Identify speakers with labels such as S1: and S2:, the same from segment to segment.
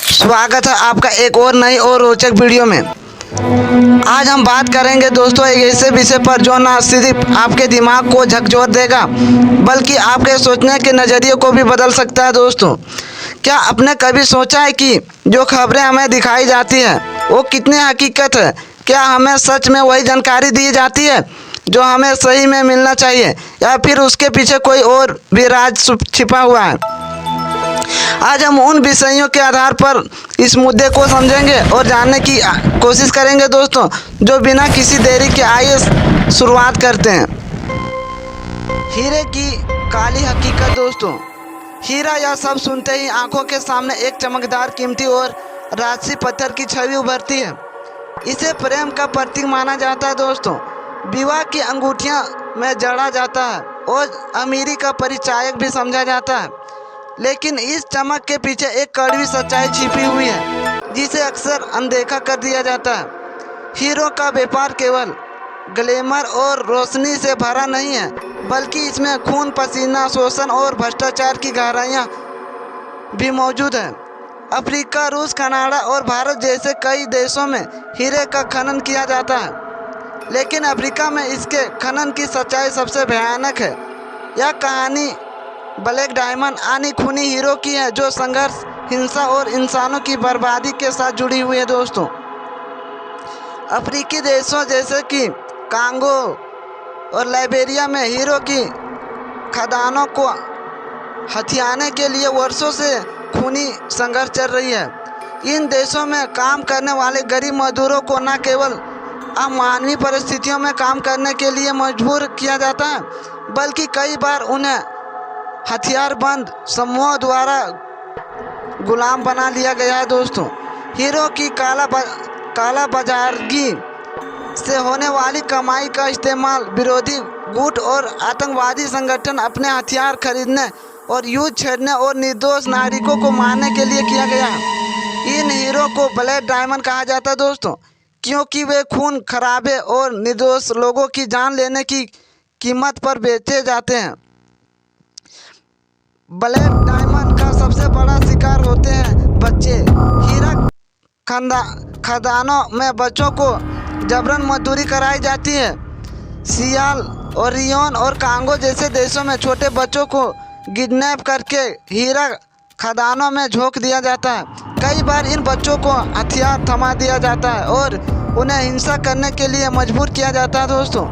S1: स्वागत है आपका एक और नई और रोचक वीडियो में। आज हम बात करेंगे दोस्तों एक ऐसे विषय पर जो ना सिर्फ आपके दिमाग को झकझोर देगा बल्कि आपके सोचने के नज़रिए को भी बदल सकता है। दोस्तों, क्या आपने कभी सोचा है कि जो खबरें हमें दिखाई जाती है वो कितनी हकीकत है? क्या हमें सच में वही जानकारी दी जाती है जो हमें सही में मिलना चाहिए, या फिर उसके पीछे कोई और भी राज छिपा हुआ है? आज हम उन विषयों के आधार पर इस मुद्दे को समझेंगे और जानने की कोशिश करेंगे दोस्तों, जो बिना किसी देरी के आइए शुरुआत करते हैं। हीरे की काली हकीकत। दोस्तों, हीरा यह सब सुनते ही आंखों के सामने एक चमकदार, कीमती और राजसी पत्थर की छवि उभरती है। इसे प्रेम का प्रतीक माना जाता है दोस्तों, विवाह की अंगूठियां में जड़ा जाता है और अमीरी का परिचायक भी समझा जाता है। लेकिन इस चमक के पीछे एक कड़वी सच्चाई छिपी हुई है जिसे अक्सर अनदेखा कर दिया जाता है। हीरो का व्यापार केवल ग्लैमर और रोशनी से भरा नहीं है, बल्कि इसमें खून पसीना, शोषण और भ्रष्टाचार की गहराइयाँ भी मौजूद है। अफ्रीका, रूस, कनाडा और भारत जैसे कई देशों में हीरे का खनन किया जाता है, लेकिन अफ्रीका में इसके खनन की सच्चाई सबसे भयानक है। यह कहानी ब्लैक डायमंड यानी खूनी हीरो की है, जो संघर्ष, हिंसा और इंसानों की बर्बादी के साथ जुड़ी हुई है। दोस्तों, अफ्रीकी देशों जैसे कि कांगो और लाइबेरिया में हीरो की खदानों को हथियाने के लिए वर्षों से खूनी संघर्ष चल रही है। इन देशों में काम करने वाले गरीब मजदूरों को न केवल अमानवीय परिस्थितियों में काम करने के लिए मजबूर किया जाता है, बल्कि कई बार उन्हें हथियारबंद समूहों द्वारा गुलाम बना लिया गया है। दोस्तों, हीरो की काला बाजारगी से होने वाली कमाई का इस्तेमाल विरोधी गुट और आतंकवादी संगठन अपने हथियार खरीदने और युद्ध छेड़ने और निर्दोष नागरिकों को मारने के लिए किया गया है। इन हीरो को ब्लैक डायमंड कहा जाता है दोस्तों, क्योंकि वे खून खराबे और निर्दोष लोगों की जान लेने की कीमत पर बेचे जाते हैं। ब्लैक डायमंड का सबसे बड़ा शिकार होते हैं बच्चे। हीरा खदानों में बच्चों को जबरन मजदूरी कराई जाती है। सियाल और रियोन और कांगो जैसे देशों में छोटे बच्चों को किडनैप करके हीरा खदानों में झोंक दिया जाता है। कई बार इन बच्चों को हथियार थमा दिया जाता है और उन्हें हिंसा करने के लिए मजबूर किया जाता है। दोस्तों,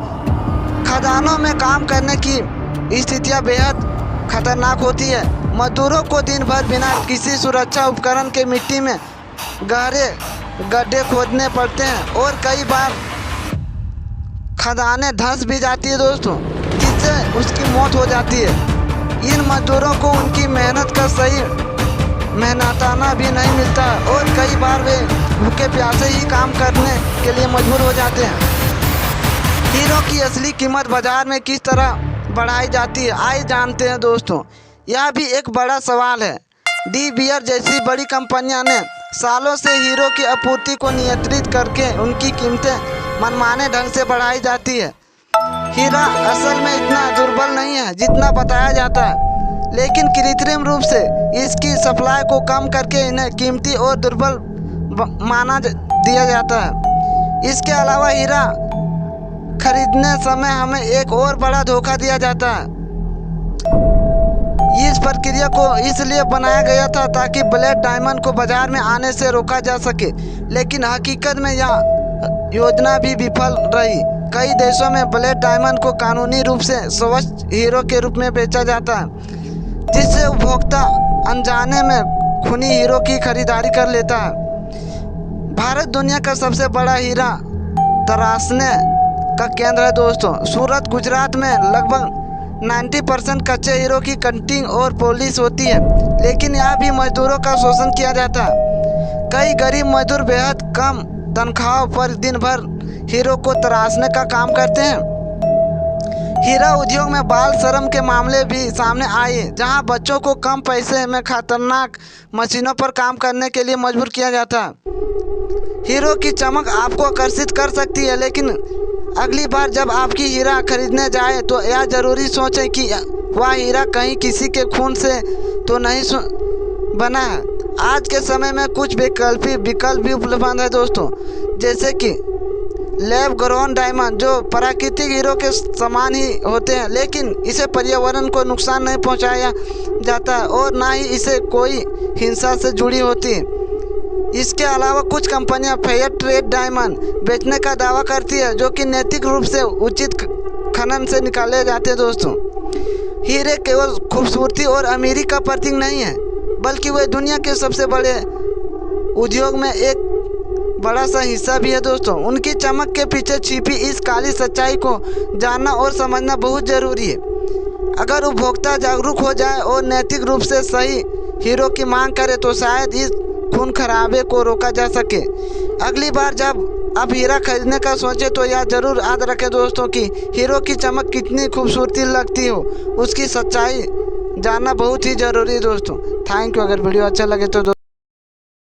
S1: खदानों में काम करने की स्थितियाँ बेहद खतरनाक होती है। मजदूरों को दिन भर बिना किसी सुरक्षा उपकरण के मिट्टी में गहरे गड्ढे खोदने पड़ते हैं और कई बार खदानें धंस भी जाती है दोस्तों, जिससे उसकी मौत हो जाती है। इन मजदूरों को उनकी मेहनत का सही मेहनताना भी नहीं मिलता और कई बार वे भूखे प्यासे ही काम करने के लिए मजबूर हो जाते हैं। हीरो की असली कीमत बाजार में किस तरह बढ़ाई जाती है, आइए जानते हैं दोस्तों। यह भी एक बड़ा सवाल है। डी बियर जैसी बड़ी कंपनियां ने सालों से हीरो की आपूर्ति को नियंत्रित करके उनकी कीमतें मनमाने ढंग से बढ़ाई जाती है। हीरा असल में इतना दुर्बल नहीं है जितना बताया जाता है, लेकिन कृत्रिम रूप से इसकी सप्लाई को कम करके इन्हें कीमती और दुर्बल माना दिया जाता है। इसके अलावा हीरा खरीदने समय हमें एक और बड़ा धोखा दिया जाता है। इस प्रक्रिया को इसलिए बनाया गया था ताकि ब्लैक डायमंड को बाजार में आने से रोका जा सके, लेकिन हकीकत में यह योजना भी विफल रही। कई देशों में ब्लैक डायमंड को कानूनी रूप से स्वच्छ हीरो के रूप में बेचा जाता है, जिससे उपभोक्ता अनजाने में खूनी हीरो की खरीदारी कर लेता है। भारत दुनिया का सबसे बड़ा हीरा तराशने का केंद्र है दोस्तों। सूरत, गुजरात में लगभग 90% कच्चे हीरो की कटिंग और पॉलिश होती है, लेकिन यहाँ भी मजदूरों का शोषण किया जाता है। कई गरीब मजदूर बेहद कम तनख्वाह पर दिन भर हीरो को तराशने का काम करते हैं। हीरा उद्योग में बाल श्रम के मामले भी सामने आए, जहाँ बच्चों को कम पैसे में खतरनाक मशीनों पर काम करने के लिए मजबूर किया जाता है। हीरो की चमक आपको आकर्षित कर सकती है, लेकिन अगली बार जब आपकी हीरा खरीदने जाए तो यह ज़रूरी सोचें कि वह हीरा कहीं किसी के खून से तो नहीं बना है। आज के समय में कुछ विकल्प भी उपलब्ध है दोस्तों, जैसे कि लैब ग्रोन डायमंड, जो प्राकृतिक हीरो के समान ही होते हैं, लेकिन इसे पर्यावरण को नुकसान नहीं पहुंचाया जाता है और ना ही इसे कोई हिंसा से जुड़ी होती है। इसके अलावा कुछ कंपनियां फेयर ट्रेड डायमंड बेचने का दावा करती है, जो कि नैतिक रूप से उचित खनन से निकाले जाते हैं दोस्तों। हीरे केवल खूबसूरती और अमीरी का प्रतीक नहीं है, बल्कि वे दुनिया के सबसे बड़े उद्योग में एक बड़ा सा हिस्सा भी है दोस्तों। उनकी चमक के पीछे छिपी इस काली सच्चाई को जानना और समझना बहुत ज़रूरी है। अगर उपभोक्ता जागरूक हो जाए और नैतिक रूप से सही हीरो की मांग करे तो शायद इस खून खराबे को रोका जा सके। अगली बार जब आप हीरा खरीदने का सोचें तो यह ज़रूर याद रखें दोस्तों कि हीरो की चमक कितनी खूबसूरती लगती हो, उसकी सच्चाई जानना बहुत ही ज़रूरी है दोस्तों। Thank you. अगर वीडियो अच्छा लगे तो